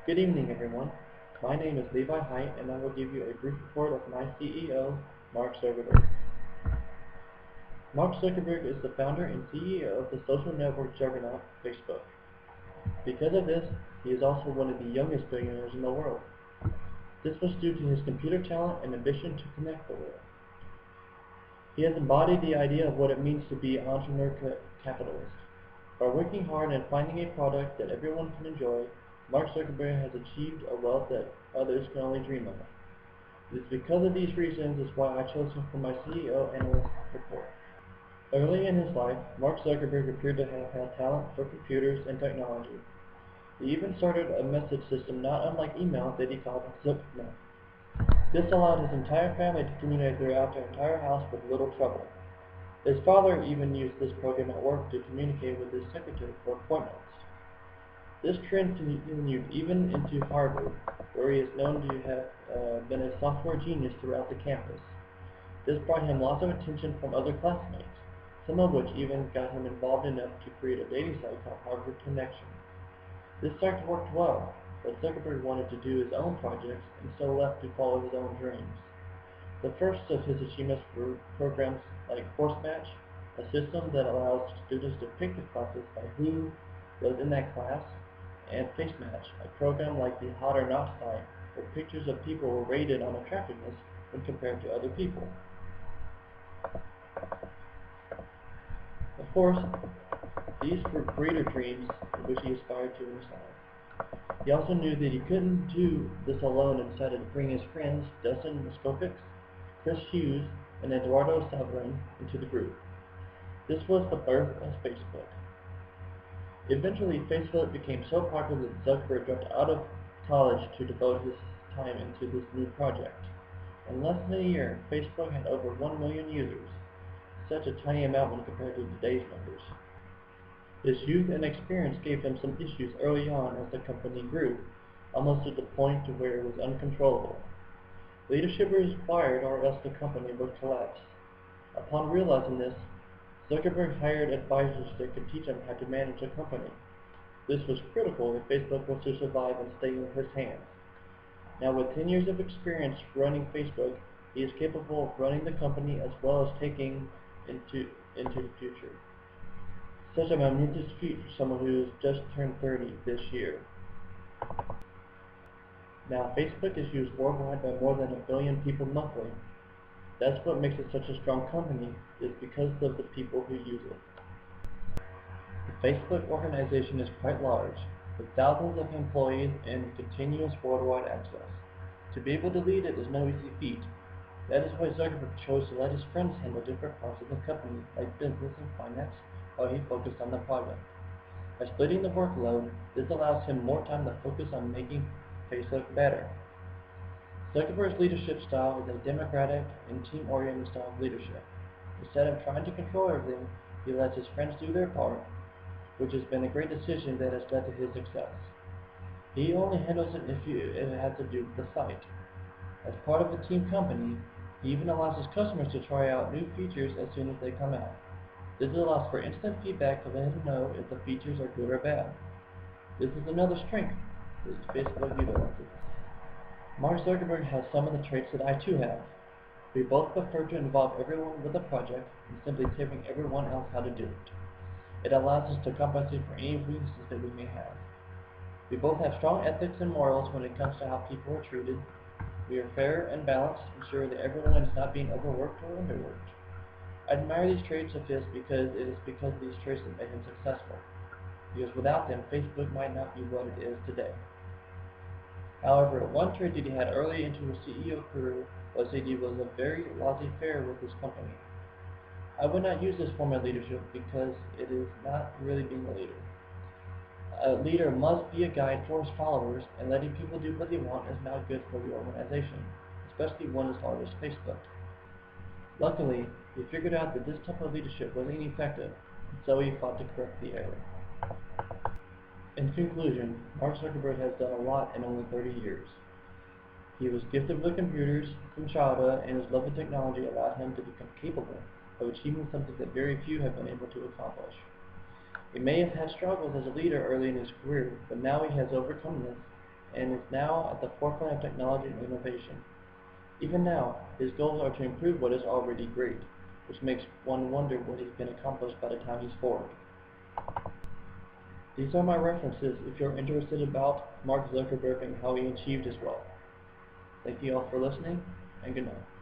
Good evening, everyone. My name is Levi Height, and I will give you a brief report of my CEO, Mark Zuckerberg. Mark Zuckerberg is the founder and CEO of the social network juggernaut, Facebook. Because of this, he is also one of the youngest billionaires in the world. This was due to his computer talent and ambition to connect the world. He has embodied the idea of what it means to be an entrepreneur capitalist. By working hard and finding a product that everyone can enjoy, Mark Zuckerberg has achieved a wealth that others can only dream of. It is because of these reasons is why I chose him for my CEO analyst report. Early in his life, Mark Zuckerberg appeared to have had talent for computers and technology. He even started a message system not unlike email that he called ZipNet. This allowed his entire family to communicate throughout their entire house with little trouble. His father even used this program at work to communicate with his secretary for appointments. This trend continued even into Harvard, where he is known to have been a software genius throughout the campus. This brought him lots of attention from other classmates, some of which even got him involved enough to create a dating site called Harvard Connection. This site worked well, but Zuckerberg wanted to do his own projects and so left to follow his own dreams. The first of his achievements were programs like Course Match, a system that allows students to pick the classes by who was in that class, and Face Match, a program like the Hot or Not site, where pictures of people were rated on attractiveness when compared to other people. Of course, these were greater dreams which he aspired to in his life. He also knew that he couldn't do this alone and decided to bring his friends Dustin Moskovitz, Chris Hughes, and Eduardo Saverin into the group. This was the birth of Facebook. Eventually, Facebook became so popular that Zuckerberg dropped out of college to devote his time into this new project. In less than a year, Facebook had over 1 million users, such a tiny amount when compared to today's numbers. His youth and experience gave him some issues early on as the company grew, almost to the point to where it was uncontrollable. Leadership was required or else the company would collapse. Upon realizing this, Zuckerberg hired advisors that could teach him how to manage a company. This was critical if Facebook was to survive and stay in his hands. Now with 10 years of experience running Facebook, he is capable of running the company as well as taking into the future. Such a momentous feat for someone who has just turned 30 this year. Now Facebook is used worldwide by more than 1 billion people monthly. That's what makes it such a strong company, is because of the people who use it. The Facebook organization is quite large, with thousands of employees and continuous worldwide access. To be able to lead it is no easy feat. That is why Zuckerberg chose to let his friends handle different parts of the company, like business and finance, while he focused on the project. By splitting the workload, this allows him more time to focus on making Facebook better. Zuckerberg's leadership style is a democratic and team-oriented style of leadership. Instead of trying to control everything, he lets his friends do their part, which has been a great decision that has led to his success. He only handles it if it has to do with the site. As part of a team company, he even allows his customers to try out new features as soon as they come out. This allows for instant feedback to let him know if the features are good or bad. This is another strength that Facebook utilizes. Mark Zuckerberg has some of the traits that I too have. We both prefer to involve everyone with a project and simply tipping everyone else how to do it. It allows us to compensate for any weaknesses that we may have. We both have strong ethics and morals when it comes to how people are treated. We are fair and balanced, ensuring that everyone is not being overworked or underworked. I admire these traits of his because it is because of these traits that made him successful. Because without them, Facebook might not be what it is today. However, one trait that he had early into his CEO career was that he was very laissez-faire with his company. I would not use this form of leadership because it is not really being a leader. A leader must be a guide for his followers, and letting people do what they want is not good for the organization, especially one as large as Facebook. Luckily, he figured out that this type of leadership was ineffective, and so he fought to correct the error. In conclusion, Mark Zuckerberg has done a lot in only 30 years. He was gifted with computers from childhood, and his love of technology allowed him to become capable of achieving something that very few have been able to accomplish. He may have had struggles as a leader early in his career, but now he has overcome this and is now at the forefront of technology and innovation. Even now, his goals are to improve what is already great, which makes one wonder what has been accomplished by the time he's 40. These are my references if you're interested about Mark Zuckerberg and how he achieved his wealth. Thank you all for listening, and good night.